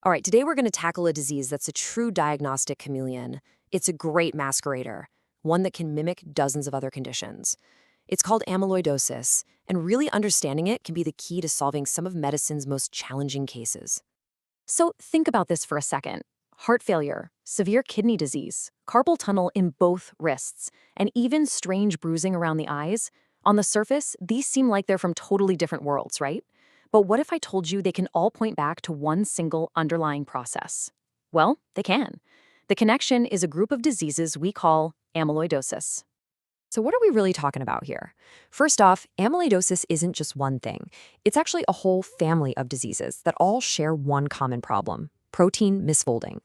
All right, today we're going to tackle a disease that's a true diagnostic chameleon. It's a great masquerader, one that can mimic dozens of other conditions. It's called amyloidosis, and really understanding it can be the key to solving some of medicine's most challenging cases. So think about this for a second. Heart failure, severe kidney disease, carpal tunnel in both wrists, and even strange bruising around the eyes. On the surface, these seem like they're from totally different worlds, right? But what if I told you they can all point back to one single underlying process? Well, they can. The connection is a group of diseases we call amyloidosis. So, what are we really talking about here? First off, amyloidosis isn't just one thing. It's actually a whole family of diseases that all share one common problem: protein misfolding.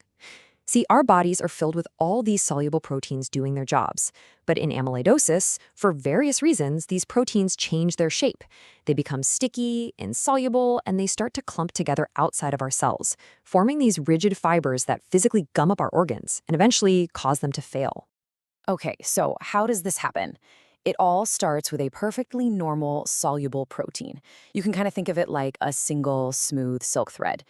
See, our bodies are filled with all these soluble proteins doing their jobs. But in amyloidosis, for various reasons, these proteins change their shape. They become sticky, insoluble, and they start to clump together outside of our cells, forming these rigid fibers that physically gum up our organs and eventually cause them to fail. Okay, so how does this happen? It all starts with a perfectly normal soluble protein. You can kind of think of it like a single smooth silk thread.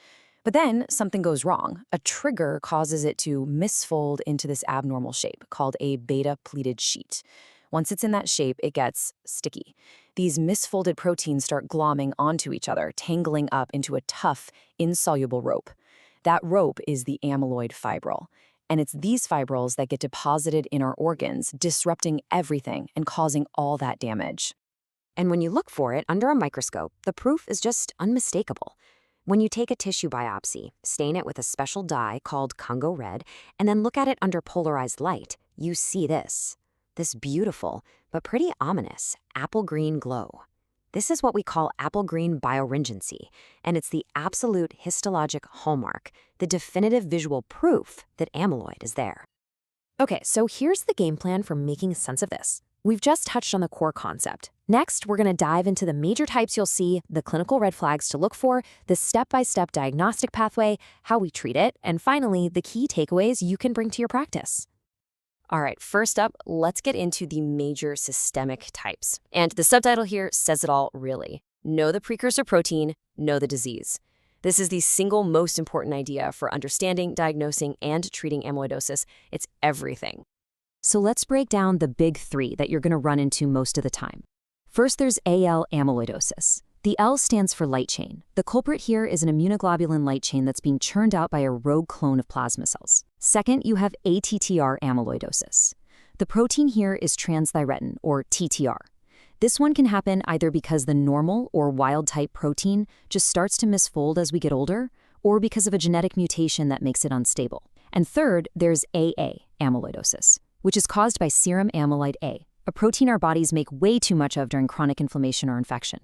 But then something goes wrong. A trigger causes it to misfold into this abnormal shape called a beta-pleated sheet. Once it's in that shape, it gets sticky. These misfolded proteins start glomming onto each other, tangling up into a tough, insoluble rope. That rope is the amyloid fibril. And it's these fibrils that get deposited in our organs, disrupting everything and causing all that damage. And when you look for it under a microscope, the proof is just unmistakable. When you take a tissue biopsy, stain it with a special dye called Congo red, and then look at it under polarized light, you see this beautiful, but pretty ominous, apple green glow. This is what we call apple green bioregency, and it's the absolute histologic hallmark, the definitive visual proof that amyloid is there. Okay, so here's the game plan for making sense of this. We've just touched on the core concept. Next, we're going to dive into the major types you'll see, the clinical red flags to look for, the step-by-step diagnostic pathway, how we treat it, and finally, the key takeaways you can bring to your practice. All right, first up, let's get into the major systemic types. And the subtitle here says it all, really. Know the precursor protein, know the disease. This is the single most important idea for understanding, diagnosing, and treating amyloidosis. It's everything. So let's break down the big three that you're going to run into most of the time. First, there's AL amyloidosis. The L stands for light chain. The culprit here is an immunoglobulin light chain that's being churned out by a rogue clone of plasma cells. Second, you have ATTR amyloidosis. The protein here is transthyretin, or TTR. This one can happen either because the normal or wild-type protein just starts to misfold as we get older, or because of a genetic mutation that makes it unstable. And third, there's AA amyloidosis, which is caused by serum amyloid A, a protein our bodies make way too much of during chronic inflammation or infection.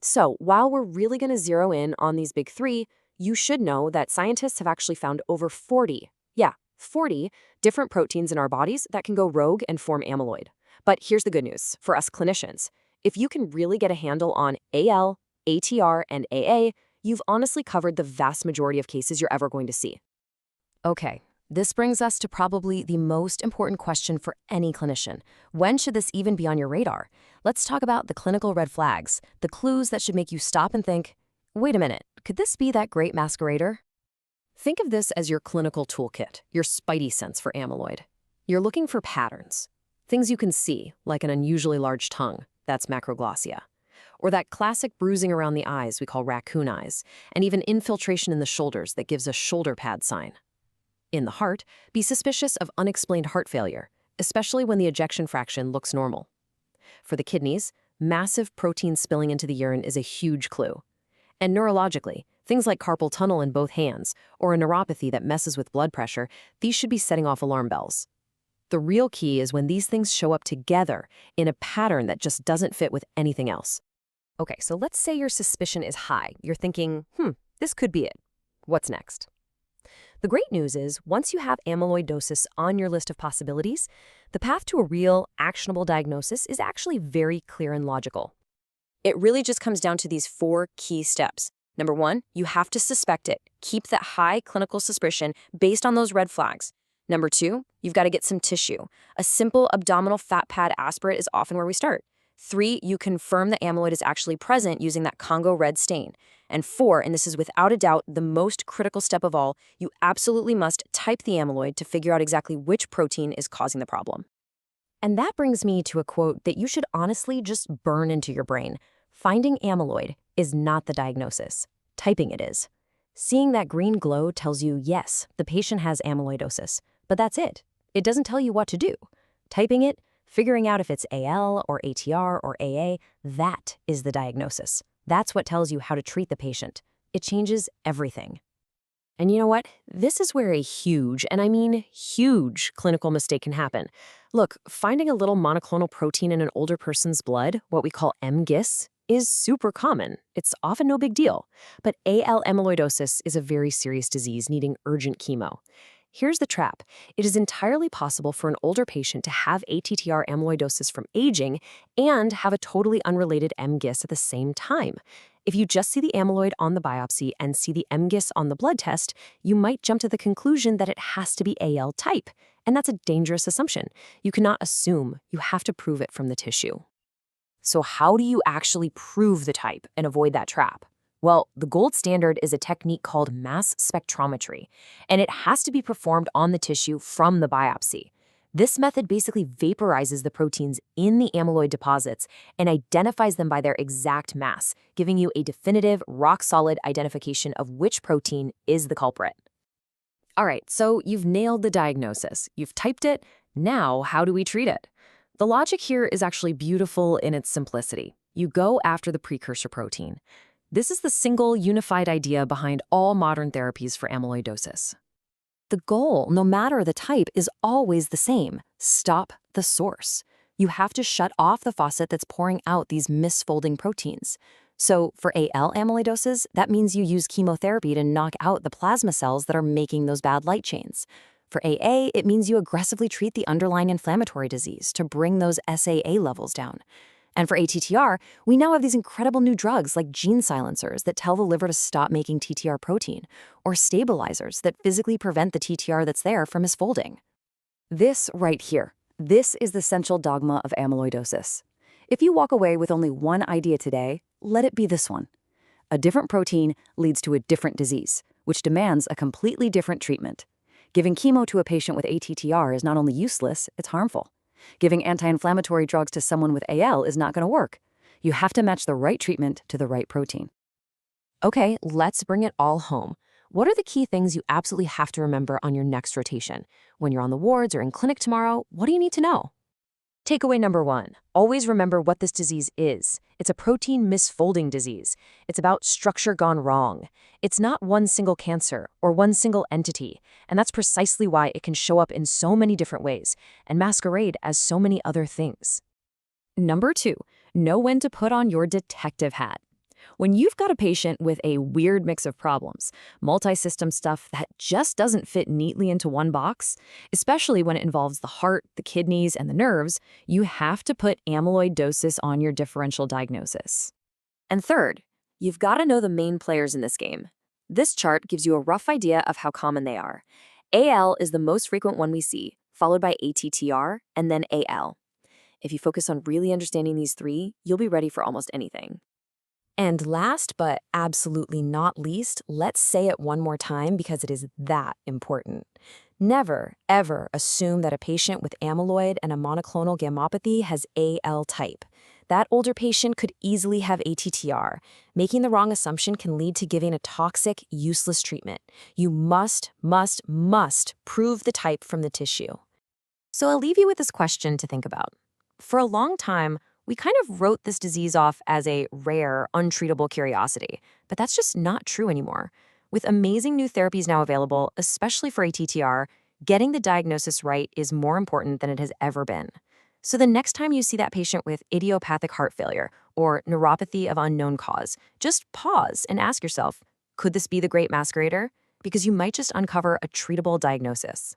So, while we're really going to zero in on these big three, you should know that scientists have actually found over 40 different proteins in our bodies that can go rogue and form amyloid. But here's the good news for us clinicians. If you can really get a handle on AL, ATR, and AA, you've honestly covered the vast majority of cases you're ever going to see. Okay, this brings us to probably the most important question for any clinician. When should this even be on your radar? Let's talk about the clinical red flags, the clues that should make you stop and think, wait a minute, could this be that great masquerader? Think of this as your clinical toolkit, your spidey sense for amyloid. You're looking for patterns, things you can see, like an unusually large tongue, that's macroglossia, or that classic bruising around the eyes we call raccoon eyes, and even infiltration in the shoulders that gives a shoulder pad sign. In the heart, be suspicious of unexplained heart failure, especially when the ejection fraction looks normal. For the kidneys, massive protein spilling into the urine is a huge clue. And neurologically, things like carpal tunnel in both hands, or a neuropathy that messes with blood pressure, these should be setting off alarm bells. The real key is when these things show up together in a pattern that just doesn't fit with anything else. Okay, so let's say your suspicion is high. You're thinking, this could be it. What's next? The great news is, once you have amyloidosis on your list of possibilities, the path to a real, actionable diagnosis is actually very clear and logical. It really just comes down to these 4 key steps. Number 1, you have to suspect it. Keep that high clinical suspicion based on those red flags. Number 2, you've got to get some tissue. A simple abdominal fat pad aspirate is often where we start. 3, you confirm that amyloid is actually present using that Congo red stain. And 4, and this is without a doubt the most critical step of all, you absolutely must type the amyloid to figure out exactly which protein is causing the problem. And that brings me to a quote that you should honestly just burn into your brain. Finding amyloid is not the diagnosis. Typing it is. Seeing that green glow tells you, yes, the patient has amyloidosis, but that's it. It doesn't tell you what to do. Typing it, figuring out if it's AL or ATR or AA, that is the diagnosis. That's what tells you how to treat the patient. It changes everything. And you know what? This is where a huge, and I mean huge, clinical mistake can happen. Look, finding a little monoclonal protein in an older person's blood, what we call MGIS, is super common. It's often no big deal. But AL amyloidosis is a very serious disease needing urgent chemo. Here's the trap. It is entirely possible for an older patient to have ATTR amyloidosis from aging and have a totally unrelated MGIS at the same time. If you just see the amyloid on the biopsy and see the MGIS on the blood test, you might jump to the conclusion that it has to be AL type. And that's a dangerous assumption. You cannot assume, you have to prove it from the tissue. So how do you actually prove the type and avoid that trap? Well, the gold standard is a technique called mass spectrometry, and it has to be performed on the tissue from the biopsy. This method basically vaporizes the proteins in the amyloid deposits and identifies them by their exact mass, giving you a definitive, rock-solid identification of which protein is the culprit. All right, so you've nailed the diagnosis. You've typed it. Now, how do we treat it? The logic here is actually beautiful in its simplicity. You go after the precursor protein. This is the single, unified idea behind all modern therapies for amyloidosis. The goal, no matter the type, is always the same. Stop the source. You have to shut off the faucet that's pouring out these misfolding proteins. So for AL amyloidosis, that means you use chemotherapy to knock out the plasma cells that are making those bad light chains. For AA, it means you aggressively treat the underlying inflammatory disease to bring those SAA levels down. And for ATTR, we now have these incredible new drugs like gene silencers that tell the liver to stop making TTR protein, or stabilizers that physically prevent the TTR that's there from misfolding. This right here, this is the central dogma of amyloidosis. If you walk away with only one idea today, let it be this one. A different protein leads to a different disease, which demands a completely different treatment. Giving chemo to a patient with ATTR is not only useless, it's harmful. Giving anti-inflammatory drugs to someone with AL is not going to work. You have to match the right treatment to the right protein. Okay, let's bring it all home. What are the key things you absolutely have to remember on your next rotation? When you're on the wards or in clinic tomorrow, what do you need to know? Takeaway number 1, always remember what this disease is. It's a protein misfolding disease. It's about structure gone wrong. It's not one single cancer or one single entity, and that's precisely why it can show up in so many different ways and masquerade as so many other things. Number 2, know when to put on your detective hat. When you've got a patient with a weird mix of problems, multisystem stuff that just doesn't fit neatly into one box, especially when it involves the heart, the kidneys, and the nerves, you have to put amyloidosis on your differential diagnosis. And third, you've got to know the main players in this game. This chart gives you a rough idea of how common they are. AL is the most frequent one we see, followed by ATTR, and then AL. If you focus on really understanding these three, you'll be ready for almost anything. And last but absolutely not least, let's say it one more time because it is that important. Never, ever assume that a patient with amyloid and a monoclonal gammopathy has AL type. That older patient could easily have ATTR. Making the wrong assumption can lead to giving a toxic, useless treatment. You must prove the type from the tissue. So I'll leave you with this question to think about. For a long time, we kind of wrote this disease off as a rare, untreatable curiosity, but that's just not true anymore. With amazing new therapies now available, especially for ATTR, getting the diagnosis right is more important than it has ever been. So the next time you see that patient with idiopathic heart failure or neuropathy of unknown cause, just pause and ask yourself, could this be the great masquerader? Because you might just uncover a treatable diagnosis.